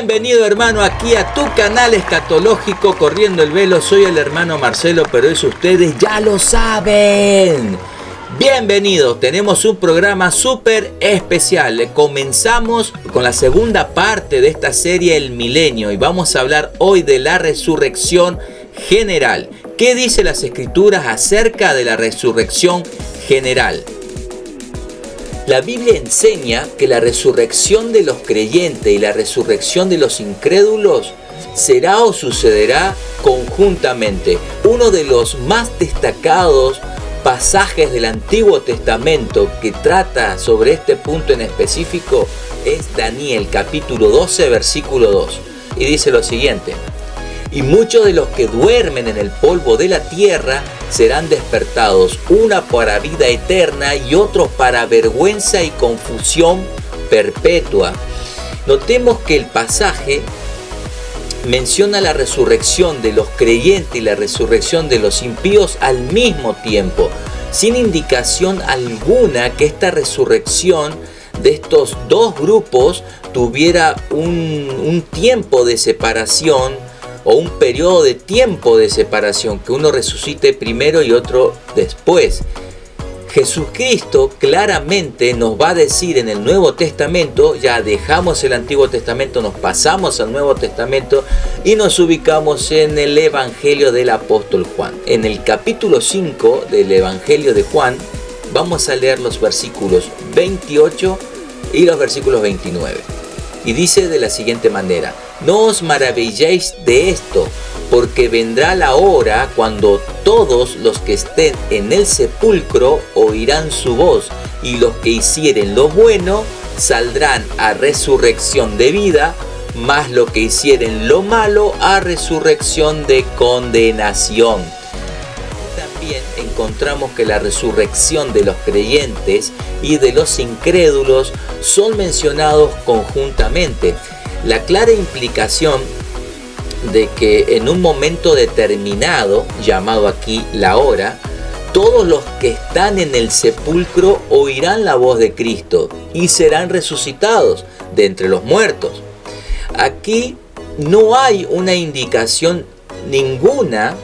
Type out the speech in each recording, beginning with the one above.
Bienvenido, hermano, aquí a tu canal escatológico Corriendo el Velo. Soy el hermano Marcelo, pero eso ustedes ya lo saben. Bienvenidos, tenemos un programa súper especial. Comenzamos con la segunda parte de esta serie El Milenio y vamos a hablar hoy de la resurrección general. ¿Qué dice las Escrituras acerca de la resurrección general? La Biblia enseña que la resurrección de los creyentes y la resurrección de los incrédulos será o sucederá conjuntamente. Uno de los más destacados pasajes del Antiguo Testamento que trata sobre este punto en específico es Daniel capítulo 12 versículo 2 y dice lo siguiente: y muchos de los que duermen en el polvo de la tierra serán despertados, una para vida eterna y otros para vergüenza y confusión perpetua. Notemos que el pasaje menciona la resurrección de los creyentes y la resurrección de los impíos al mismo tiempo, sin indicación alguna que esta resurrección de estos dos grupos tuviera un tiempo de separación o un periodo de tiempo de separación, que uno resucite primero y otro después. Jesucristo claramente nos va a decir en el Nuevo Testamento, ya dejamos el Antiguo Testamento, nos pasamos al Nuevo Testamento y nos ubicamos en el Evangelio del Apóstol Juan. En el capítulo 5 del Evangelio de Juan vamos a leer los versículos 28 y los versículos 29. Y dice de la siguiente manera: no os maravilléis de esto, porque vendrá la hora cuando todos los que estén en el sepulcro oirán su voz, y los que hicieren lo bueno saldrán a resurrección de vida, mas los que hicieren lo malo a resurrección de condenación. También encontramos que la resurrección de los creyentes y de los incrédulos son mencionados conjuntamente. La clara implicación de que en un momento determinado, llamado aquí la hora, todos los que están en el sepulcro oirán la voz de Cristo y serán resucitados de entre los muertos. Aquí no hay una indicación ninguna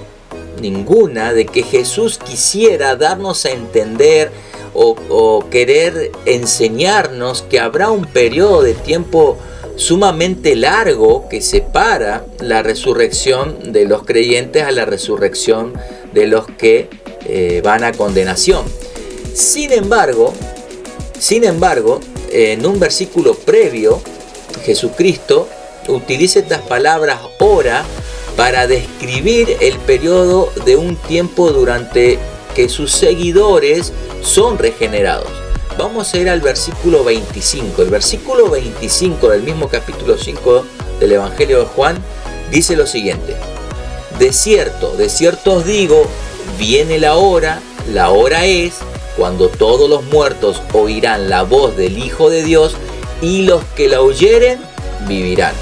de que Jesús quisiera darnos a entender o querer enseñarnos que habrá un periodo de tiempo sumamente largo que separa la resurrección de los creyentes a la resurrección de los que van a condenación. Sin embargo, en un versículo previo, Jesucristo utiliza estas palabras hora para describir el periodo de un tiempo durante que sus seguidores son regenerados. Vamos a ir al versículo 25. El versículo 25 del mismo capítulo 5 del Evangelio de Juan dice lo siguiente: de cierto os digo, viene la hora es, cuando todos los muertos oirán la voz del Hijo de Dios, y los que la oyeren vivirán.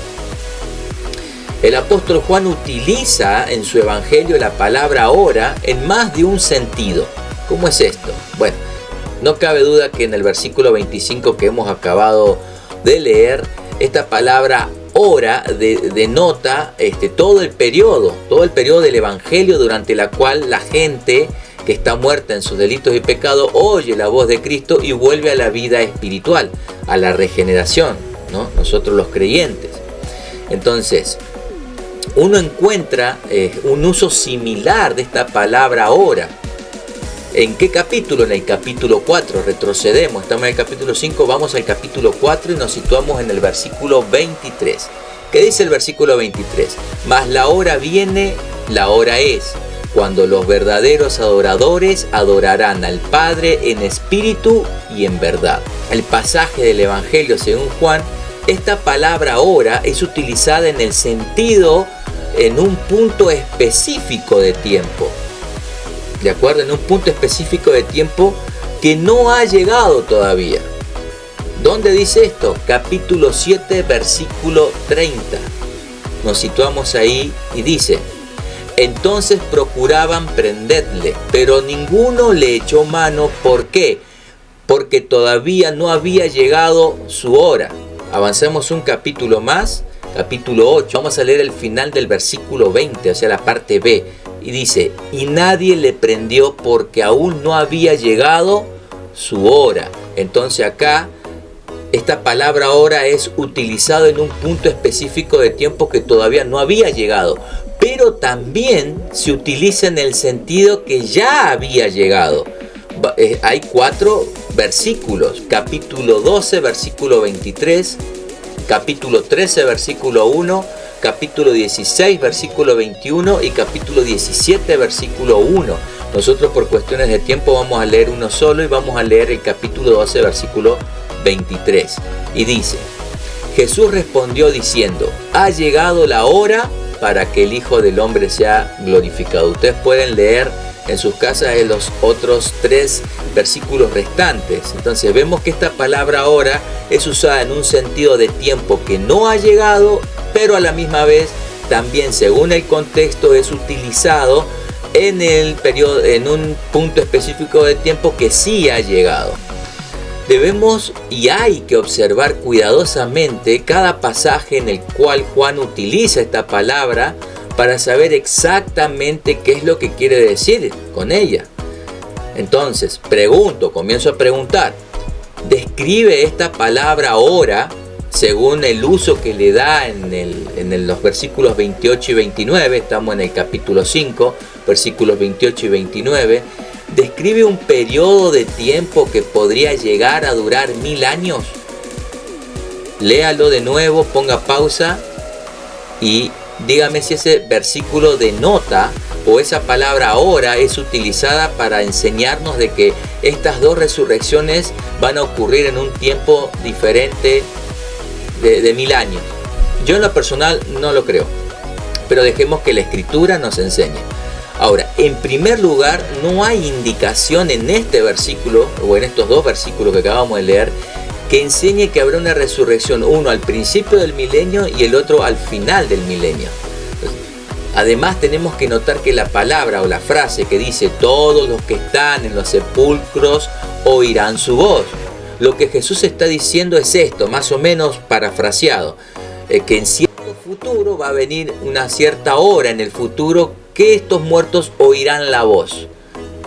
El apóstol Juan utiliza en su evangelio la palabra hora en más de un sentido. ¿Cómo es esto? Bueno, no cabe duda que en el versículo 25 que hemos acabado de leer, esta palabra hora denota todo el periodo del evangelio durante la cual la gente que está muerta en sus delitos y pecados oye la voz de Cristo y vuelve a la vida espiritual, a la regeneración, ¿no? Nosotros los creyentes. Entonces, uno encuentra un uso similar de esta palabra hora. ¿En qué capítulo? En el capítulo 4. Retrocedemos, estamos en el capítulo 5, vamos al capítulo 4 y nos situamos en el versículo 23. ¿Qué dice el versículo 23? Mas la hora viene, la hora es, cuando los verdaderos adoradores adorarán al Padre en espíritu y en verdad. El pasaje del Evangelio según Juan, esta palabra hora es utilizada en el sentido en un punto específico de tiempo. ¿De acuerdo? En un punto específico de tiempo que no ha llegado todavía. ¿Dónde dice esto? Capítulo 7, versículo 30. Nos situamos ahí y dice: entonces procuraban prenderle, pero ninguno le echó mano. ¿Por qué? Porque todavía no había llegado su hora. Avancemos un capítulo más capítulo 8, vamos a leer el final del versículo 20, o sea, la parte B. Y dice, y nadie le prendió porque aún no había llegado su hora. Entonces acá, esta palabra hora es utilizada en un punto específico de tiempo que todavía no había llegado. Pero también se utiliza en el sentido que ya había llegado. Hay 4 versículos. Capítulo 12, versículo 23. Capítulo 13, versículo 1. Capítulo 16, versículo 21. Y capítulo 17, versículo 1. Nosotros por cuestiones de tiempo vamos a leer uno solo y vamos a leer el capítulo 12, versículo 23. Y dice, Jesús respondió diciendo, ha llegado la hora para que el Hijo del Hombre sea glorificado. Ustedes pueden leer en sus casas en los otros 3 versículos restantes. Entonces vemos que esta palabra ahora es usada en un sentido de tiempo que no ha llegado, pero a la misma vez también según el contexto es utilizado en el periodo, en un punto específico de tiempo que sí ha llegado. Debemos y hay que observar cuidadosamente cada pasaje en el cual Juan utiliza esta palabra para saber exactamente qué es lo que quiere decir con ella. Entonces, comienzo a preguntar, ¿describe esta palabra ahora según el uso que le da en los versículos 28 y 29? Estamos en el capítulo 5, versículos 28 y 29. ¿Describe un periodo de tiempo que podría llegar a durar 1000 años? Léalo de nuevo, ponga pausa y dígame si ese versículo denota o esa palabra ahora es utilizada para enseñarnos de que estas 2 resurrecciones van a ocurrir en un tiempo diferente de 1000 años. Yo en lo personal no lo creo, pero dejemos que la Escritura nos enseñe. Ahora, en primer lugar, no hay indicación en este versículo, o en estos 2 versículos que acabamos de leer, que enseñe que habrá una resurrección, uno al principio del milenio y el otro al final del milenio. Además, tenemos que notar que la palabra o la frase que dice, todos los que están en los sepulcros oirán su voz. Lo que Jesús está diciendo es esto, más o menos parafraseado, que en cierto futuro va a venir una cierta hora en el futuro que estos muertos oirán la voz.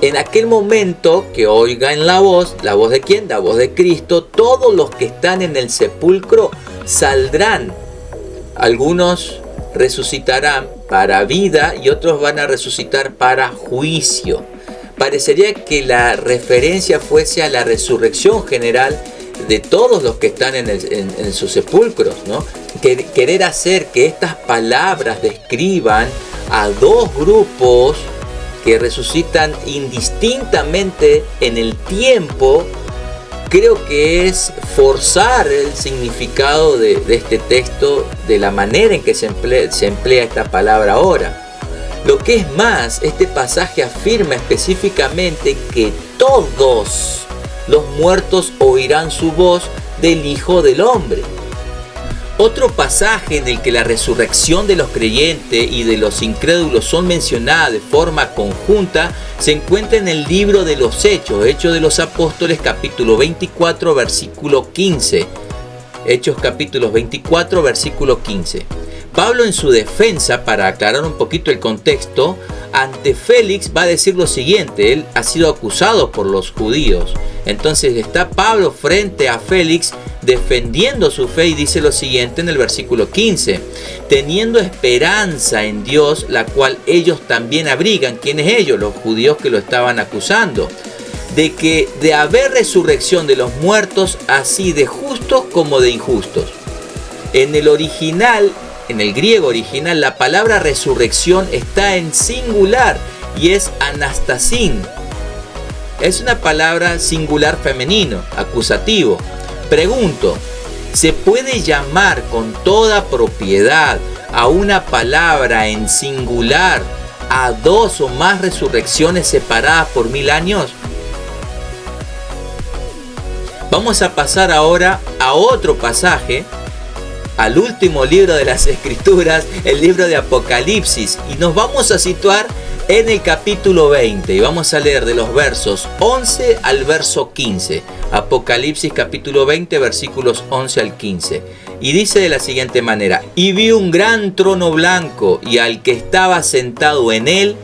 En aquel momento que oigan la voz ¿de quién? La voz de Cristo, todos los que están en el sepulcro saldrán. Algunos resucitarán para vida y otros van a resucitar para juicio. Parecería que la referencia fuese a la resurrección general de todos los que están en sus sepulcros, ¿no? Querer hacer que estas palabras describan a 2 grupos que resucitan indistintamente en el tiempo, creo que es forzar el significado de este texto de la manera en que se emplea esta palabra ahora. Lo que es más, este pasaje afirma específicamente que todos los muertos oirán su voz del Hijo del Hombre. Otro pasaje en el que la resurrección de los creyentes y de los incrédulos son mencionadas de forma conjunta se encuentra en el libro de los Hechos de los Apóstoles, capítulo 24, versículo 15. Hechos capítulo 24, versículo 15. Pablo, en su defensa, para aclarar un poquito el contexto, ante Félix va a decir lo siguiente: él ha sido acusado por los judíos. Entonces está Pablo frente a Félix defendiendo su fe y dice lo siguiente en el versículo 15: teniendo esperanza en Dios, la cual ellos también abrigan. ¿Quiénes ellos? Los judíos que lo estaban acusando. De que de haber resurrección de los muertos, así de justos como de injustos. En el original, en el griego original, la palabra resurrección está en singular y es anastasin. Es una palabra singular femenino, acusativo. Pregunto, ¿se puede llamar con toda propiedad a una palabra en singular a 2 o más resurrecciones separadas por 1000 años? Vamos a pasar ahora a otro pasaje, al último libro de las Escrituras, el libro de Apocalipsis, y nos vamos a situar en el capítulo 20 y vamos a leer de los versos 11 al verso 15. Apocalipsis capítulo 20, versículos 11 al 15. Y dice de la siguiente manera: y vi un gran trono blanco y al que estaba sentado en él,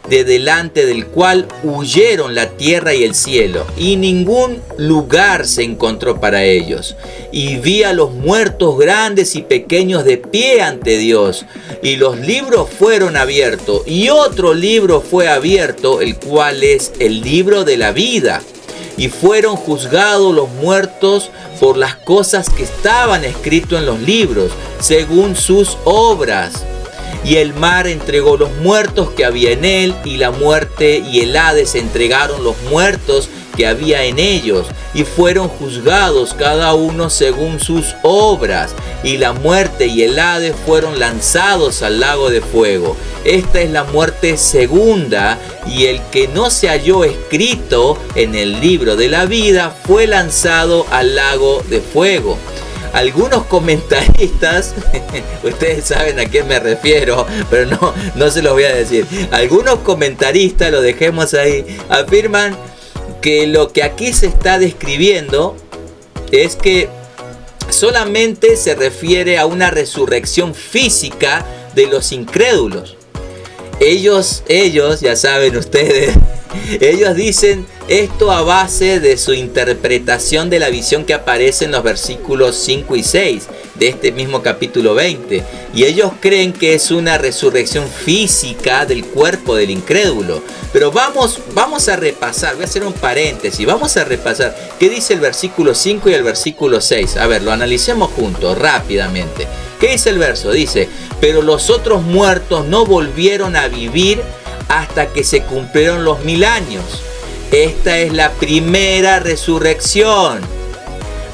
de delante del cual huyeron la tierra y el cielo, y ningún lugar se encontró para ellos. Y vi a los muertos grandes y pequeños de pie ante Dios, y los libros fueron abiertos, y otro libro fue abierto, el cual es el libro de la vida. Y fueron juzgados los muertos por las cosas que estaban escritas en los libros, según sus obras. Y el mar entregó los muertos que había en él, y la muerte y el Hades entregaron los muertos que había en ellos, y fueron juzgados cada uno según sus obras. Y la muerte y el Hades fueron lanzados al lago de fuego. Esta es la muerte segunda, y el que no se halló escrito en el libro de la vida fue lanzado al lago de fuego. Algunos comentaristas, ustedes saben a quién me refiero, pero no se los voy a decir. Algunos comentaristas, lo dejemos ahí, afirman que lo que aquí se está describiendo es que solamente se refiere a una resurrección física de los incrédulos. Ellos, ya saben ustedes, ellos dicen esto a base de su interpretación de la visión que aparece en los versículos 5 y 6 de este mismo capítulo 20. Y ellos creen que es una resurrección física del cuerpo del incrédulo. Pero vamos a repasar, voy a hacer un paréntesis, vamos a repasar qué dice el versículo 5 y el versículo 6. A ver, lo analicemos juntos, rápidamente. ¿Qué dice el verso? Dice: pero los otros muertos no volvieron a vivir hasta que se cumplieron los 1000 años. Esta es la primera resurrección.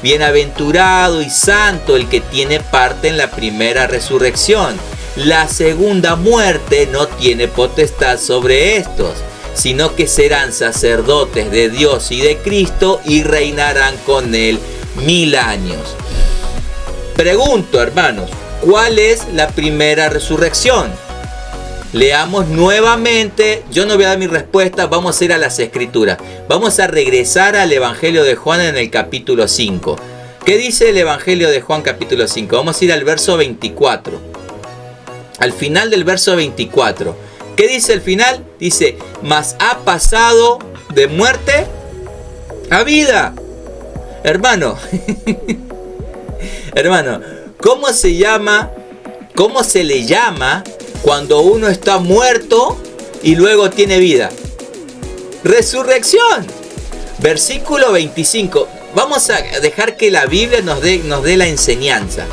Bienaventurado y santo el que tiene parte en la primera resurrección. La segunda muerte no tiene potestad sobre estos, sino que serán sacerdotes de Dios y de Cristo y reinarán con él 1000 años. Pregunto, hermanos, ¿cuál es la primera resurrección? Leamos nuevamente, yo no voy a dar mi respuesta, vamos a ir a las escrituras. Vamos a regresar al Evangelio de Juan en el capítulo 5. ¿Qué dice el Evangelio de Juan capítulo 5? Vamos a ir al verso 24. Al final del verso 24. ¿Qué dice el final? Dice: mas ha pasado de muerte a vida. Hermano, hermano, ¿cómo se le llama cuando uno está muerto y luego tiene vida? Resurrección. Versículo 25. Vamos a dejar que la Biblia nos dé la enseñanza.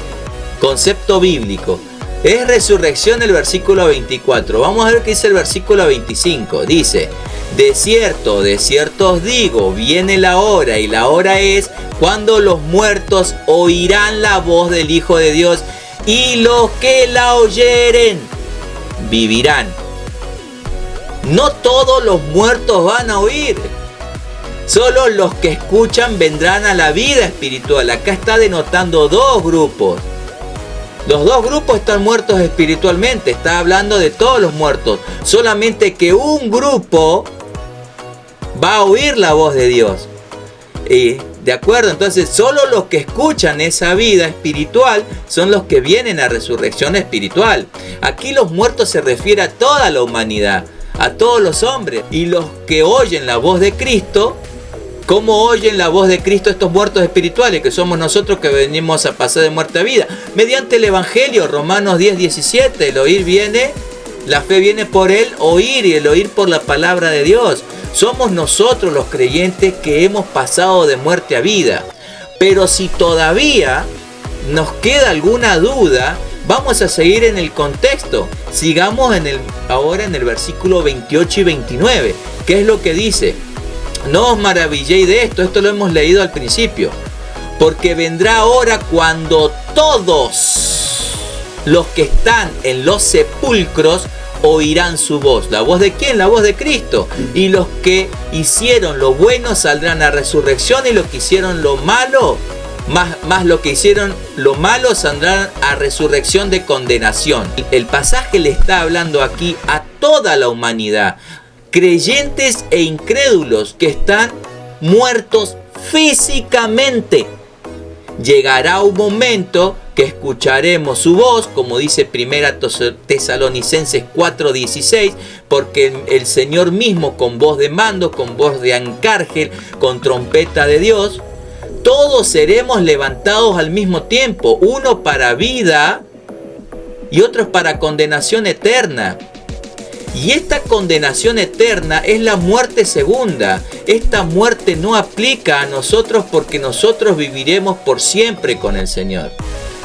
Concepto bíblico. Es resurrección el versículo 24. Vamos a ver qué dice el versículo 25. Dice: de cierto os digo, viene la hora, y la hora es cuando los muertos oirán la voz del Hijo de Dios, y los que la oyeren vivirán. No todos los muertos van a oír. Solo los que escuchan vendrán a la vida espiritual. Acá está denotando dos grupos. Los dos grupos están muertos espiritualmente. Está hablando de todos los muertos. Solamente que un grupo va a oír la voz de Dios. ¿De acuerdo? Entonces solo los que escuchan esa vida espiritual son los que vienen a resurrección espiritual. Aquí los muertos se refiere a toda la humanidad, a todos los hombres. Y los que oyen la voz de Cristo, ¿cómo oyen la voz de Cristo estos muertos espirituales? Que somos nosotros que venimos a pasar de muerte a vida. Mediante el Evangelio, Romanos 10:17, el oír viene, la fe viene por el oír, y el oír por la palabra de Dios. Somos nosotros los creyentes que hemos pasado de muerte a vida. Pero si todavía nos queda alguna duda, vamos a seguir en el contexto. Sigamos ahora en el versículo 28 y 29. ¿Qué es lo que dice? No os maravilléis de esto lo hemos leído al principio. Porque vendrá hora cuando todos los que están en los sepulcros oirán su voz. ¿La voz de quién? La voz de Cristo. Y los que hicieron lo bueno saldrán a resurrección, y los que hicieron lo malo, más lo que hicieron lo malo, saldrán a resurrección de condenación. El pasaje le está hablando aquí a toda la humanidad, creyentes e incrédulos que están muertos físicamente. Llegará un momento que escucharemos su voz, como dice 1 Tesalonicenses 4:16, porque el Señor mismo con voz de mando, con voz de arcángel, con trompeta de Dios, todos seremos levantados al mismo tiempo, uno para vida y otros para condenación eterna. Y esta condenación eterna es la muerte segunda. Esta muerte no aplica a nosotros porque nosotros viviremos por siempre con el Señor.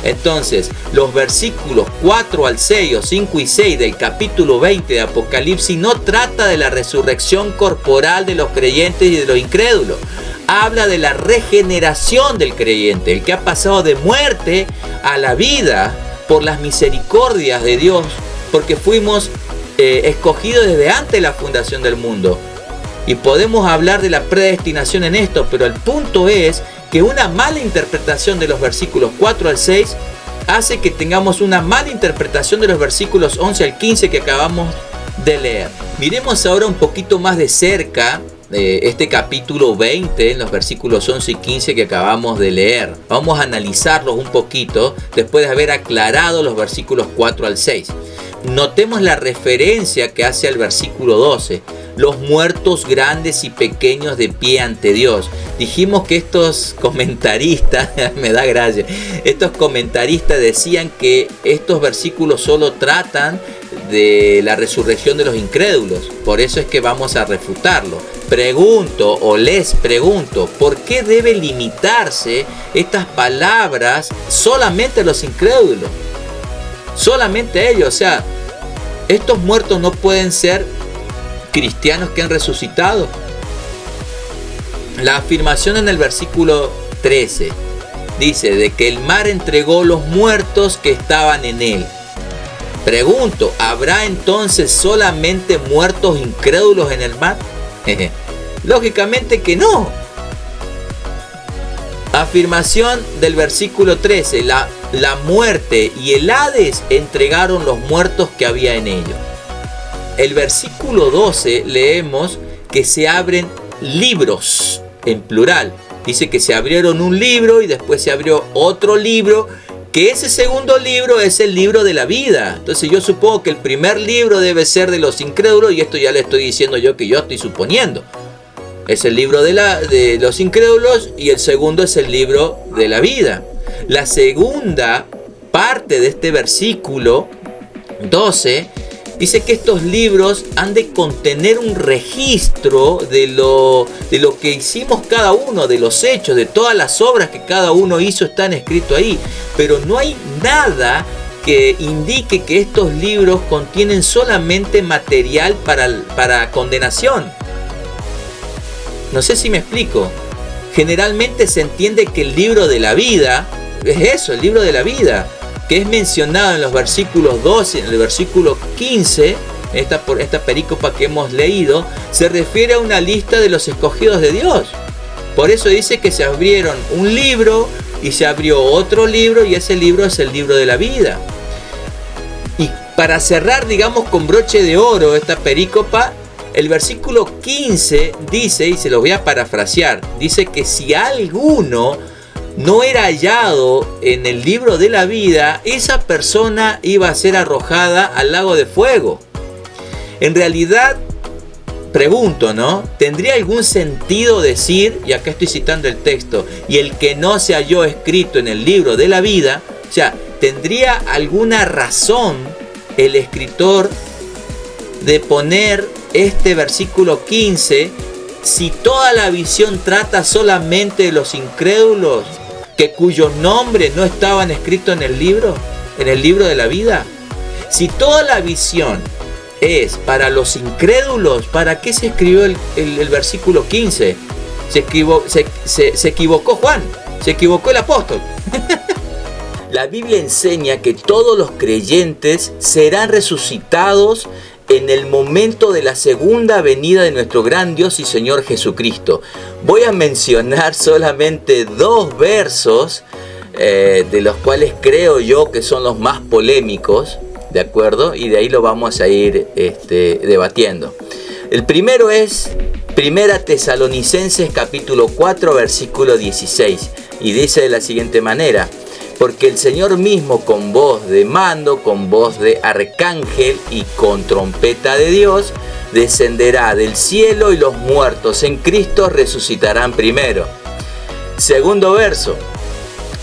Entonces, los versículos 4 al 6 o 5 y 6 del capítulo 20 de Apocalipsis no trata de la resurrección corporal de los creyentes y de los incrédulos. Habla de la regeneración del creyente, el que ha pasado de muerte a la vida por las misericordias de Dios, porque fuimos escogidos desde antes de la fundación del mundo. Y podemos hablar de la predestinación en esto, pero el punto es que una mala interpretación de los versículos 4 al 6 hace que tengamos una mala interpretación de los versículos 11 al 15 que acabamos de leer. Miremos ahora un poquito más de cerca este capítulo 20 en los versículos 11 y 15 que acabamos de leer. Vamos a analizarlos un poquito después de haber aclarado los versículos 4 al 6. Notemos la referencia que hace al versículo 12. Los muertos grandes y pequeños de pie ante Dios. Dijimos que estos comentaristas, me da gracia, estos comentaristas decían que estos versículos solo tratan de la resurrección de los incrédulos. Por eso es que vamos a refutarlo. Pregunto o les pregunto, ¿por qué debe limitarse estas palabras solamente a los incrédulos? Solamente a ellos. O sea, estos muertos no pueden ser cristianos que han resucitado. La afirmación en el versículo 13 dice de que el mar entregó los muertos que estaban en él. Pregunto, ¿habrá entonces solamente muertos incrédulos en el mar? Lógicamente que no. Afirmación del versículo 13, la muerte y el Hades entregaron los muertos que había en ellos. El versículo 12 leemos que se abren libros en plural. Dice que se abrieron un libro y después se abrió otro libro, que ese segundo libro es el libro de la vida. Entonces yo supongo que el primer libro debe ser de los incrédulos, y esto ya le estoy diciendo yo que yo estoy suponiendo. Es el libro de los incrédulos y el segundo es el libro de la vida. La segunda parte de este versículo 12 dice que estos libros han de contener un registro de lo que hicimos cada uno, de los hechos, de todas las obras que cada uno hizo, están escritos ahí. Pero no hay nada que indique que estos libros contienen solamente material para condenación. No sé si me explico. Generalmente se entiende que el libro de la vida es eso, el libro de la vida, que es mencionado en los versículos 12, en el versículo 15, esta perícopa que hemos leído, se refiere a una lista de los escogidos de Dios. Por eso dice que se abrieron un libro y se abrió otro libro, y ese libro es el libro de la vida. Y para cerrar, digamos, con broche de oro esta perícopa, el versículo 15 dice, y se lo voy a parafrasear, dice que si alguno no era hallado en el libro de la vida, esa persona iba a ser arrojada al lago de fuego. En realidad, pregunto, ¿no? ¿Tendría algún sentido decir, y acá estoy citando el texto, y el que no se halló escrito en el libro de la vida? O sea, ¿tendría alguna razón el escritor de poner este versículo 15 si toda la visión trata solamente de los incrédulos cuyos nombres no estaban escritos en el libro de la vida? Si toda la visión es para los incrédulos, ¿para qué se escribió el versículo 15? Se equivocó Juan, se equivocó el apóstol. La Biblia enseña que todos los creyentes serán resucitados en el momento de la segunda venida de nuestro gran Dios y Señor Jesucristo. Voy a mencionar solamente 2 versos de los cuales creo yo que son los más polémicos, ¿de acuerdo? Y de ahí lo vamos a ir debatiendo. El primero es 1 Tesalonicenses capítulo 4 versículo 16, y dice de la siguiente manera: porque el Señor mismo con voz de mando, con voz de arcángel y con trompeta de Dios, descenderá del cielo y los muertos en Cristo resucitarán primero. Segundo verso,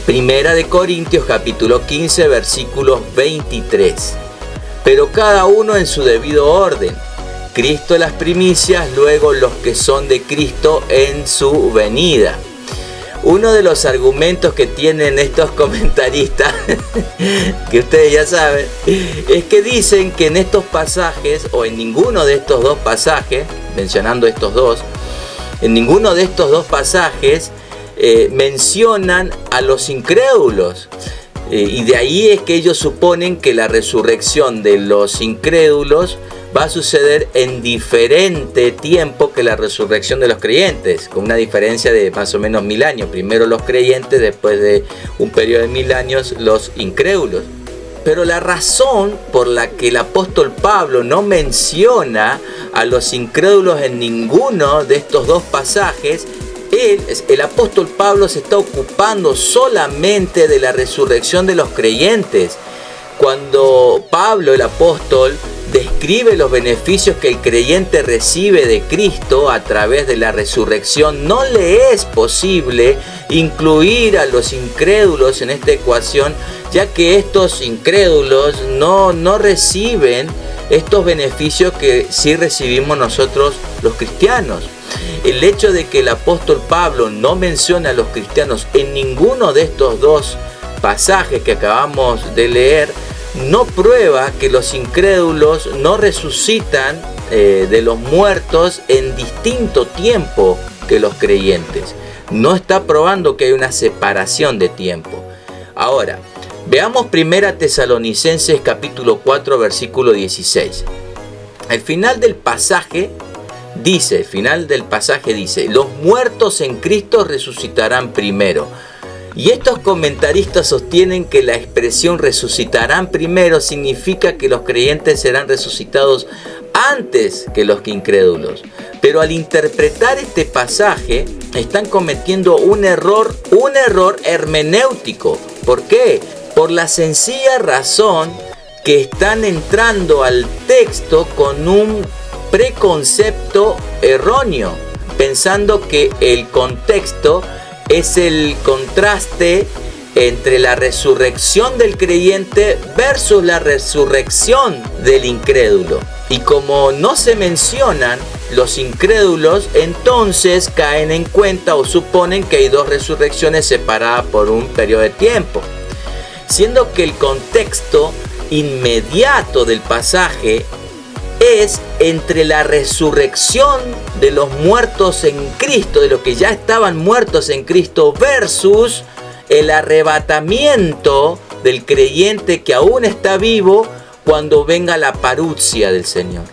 Primera de Corintios capítulo 15 versículos 23. Pero cada uno en su debido orden. Cristo las primicias, luego los que son de Cristo en su venida. Uno de los argumentos que tienen estos comentaristas, que ustedes ya saben, es que dicen que en estos pasajes, o en ninguno de estos dos pasajes, mencionando estos dos, en ninguno de estos dos pasajes mencionan a los incrédulos. Y de ahí es que ellos suponen que la resurrección de los incrédulos va a suceder en diferente tiempo que la resurrección de los creyentes, con una diferencia de más o menos 1000 años. Primero los creyentes, después de un periodo de 1000 años los incrédulos. Pero la razón por la que el apóstol Pablo no menciona a los incrédulos en ninguno de estos dos pasajes, el apóstol Pablo se está ocupando solamente de la resurrección de los creyentes. Cuando Pablo, el apóstol, describe los beneficios que el creyente recibe de Cristo a través de la resurrección, no le es posible incluir a los incrédulos en esta ecuación, ya que estos incrédulos no reciben estos beneficios que sí recibimos nosotros los cristianos. El hecho de que el apóstol Pablo no menciona a los cristianos en ninguno de estos dos pasajes que acabamos de leer no prueba que los incrédulos no resucitan de los muertos en distinto tiempo que los creyentes. No está probando que hay una separación de tiempo. Ahora, veamos 1 Tesalonicenses capítulo 4 versículo 16. Al final del pasaje dice, los muertos en Cristo resucitarán primero. Y estos comentaristas sostienen que la expresión resucitarán primero significa que los creyentes serán resucitados antes que los incrédulos. Pero al interpretar este pasaje están cometiendo un error hermenéutico. ¿Por qué? Por la sencilla razón que están entrando al texto con un preconcepto erróneo, pensando que el contexto es el contraste entre la resurrección del creyente versus la resurrección del incrédulo. Y como no se mencionan los incrédulos, entonces caen en cuenta o suponen que hay dos resurrecciones separadas por un periodo de tiempo, siendo que el contexto inmediato del pasaje es entre la resurrección de los muertos en Cristo, de los que ya estaban muertos en Cristo, versus el arrebatamiento del creyente que aún está vivo cuando venga la parucia del Señor.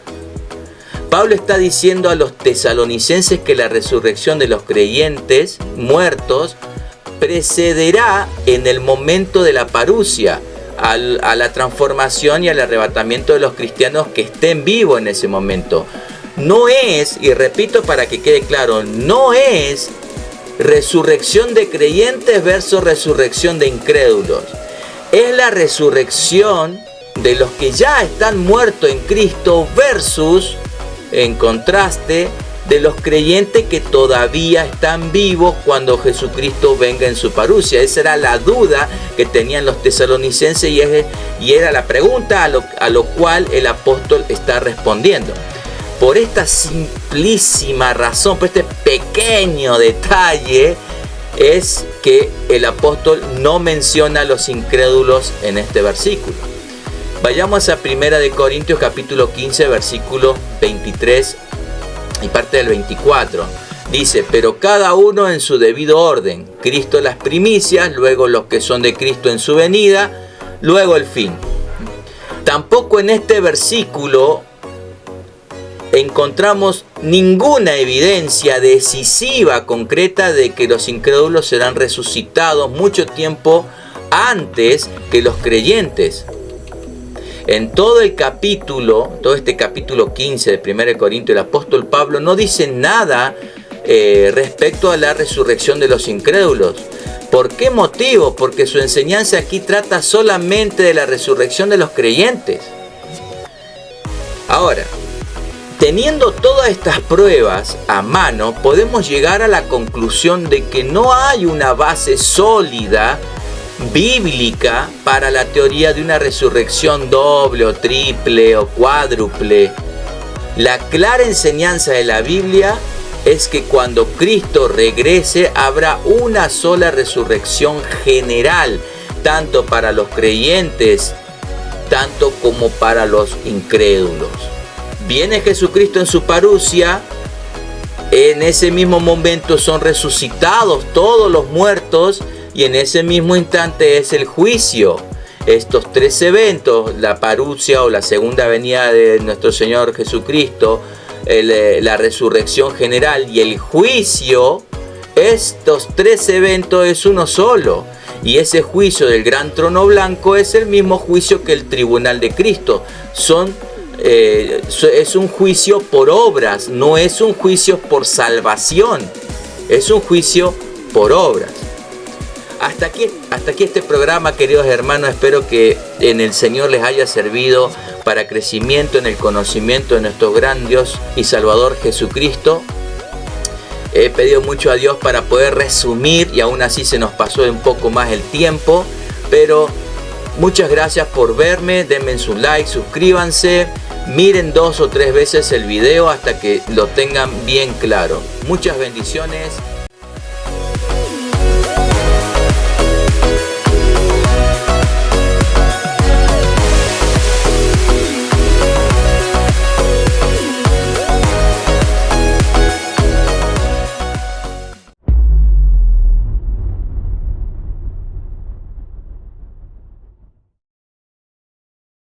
Pablo está diciendo a los tesalonicenses que la resurrección de los creyentes muertos precederá en el momento de la parucia a la transformación y al arrebatamiento de los cristianos que estén vivos en ese momento. No es, y repito para que quede claro, no es resurrección de creyentes versus resurrección de incrédulos. Es la resurrección de los que ya están muertos en Cristo versus, en contraste, de los creyentes que todavía están vivos cuando Jesucristo venga en su parucia. Esa era la duda que tenían los tesalonicenses y era la pregunta a lo cual el apóstol está respondiendo. Por esta simplísima razón, por este pequeño detalle, es que el apóstol no menciona a los incrédulos en este versículo. Vayamos a 1 Corintios capítulo 15 versículo 23 y parte del 24. Dice, pero cada uno en su debido orden, Cristo las primicias, luego los que son de Cristo en su venida, luego el fin. Tampoco en este versículo encontramos ninguna evidencia decisiva, concreta, de que los incrédulos serán resucitados mucho tiempo antes que los creyentes. En todo este capítulo 15 de 1 Corintios, el apóstol Pablo no dice nada respecto a la resurrección de los incrédulos. ¿Por qué motivo? Porque su enseñanza aquí trata solamente de la resurrección de los creyentes. Ahora, teniendo todas estas pruebas a mano, podemos llegar a la conclusión de que no hay una base sólida bíblica para la teoría de una resurrección doble o triple o cuádruple. La clara enseñanza de la Biblia es que cuando Cristo regrese habrá una sola resurrección general, tanto para los creyentes, tanto como para los incrédulos. Viene Jesucristo en su parusia, en ese mismo momento son resucitados todos los muertos y en ese mismo instante es el juicio. Estos tres eventos, la parusia o la segunda venida de nuestro Señor Jesucristo, la resurrección general y el juicio, estos tres eventos es uno solo. Y ese juicio del gran trono blanco es el mismo juicio que el tribunal de Cristo. Es un juicio por obras, no es un juicio por salvación, es un juicio por obras. Hasta aquí este programa, queridos hermanos. Espero que en el Señor les haya servido para crecimiento en el conocimiento de nuestro gran Dios y Salvador Jesucristo. He pedido mucho a Dios para poder resumir y aún así se nos pasó un poco más el tiempo. Pero muchas gracias por verme, denme su like, suscríbanse, miren 2 o 3 veces el video hasta que lo tengan bien claro. Muchas bendiciones.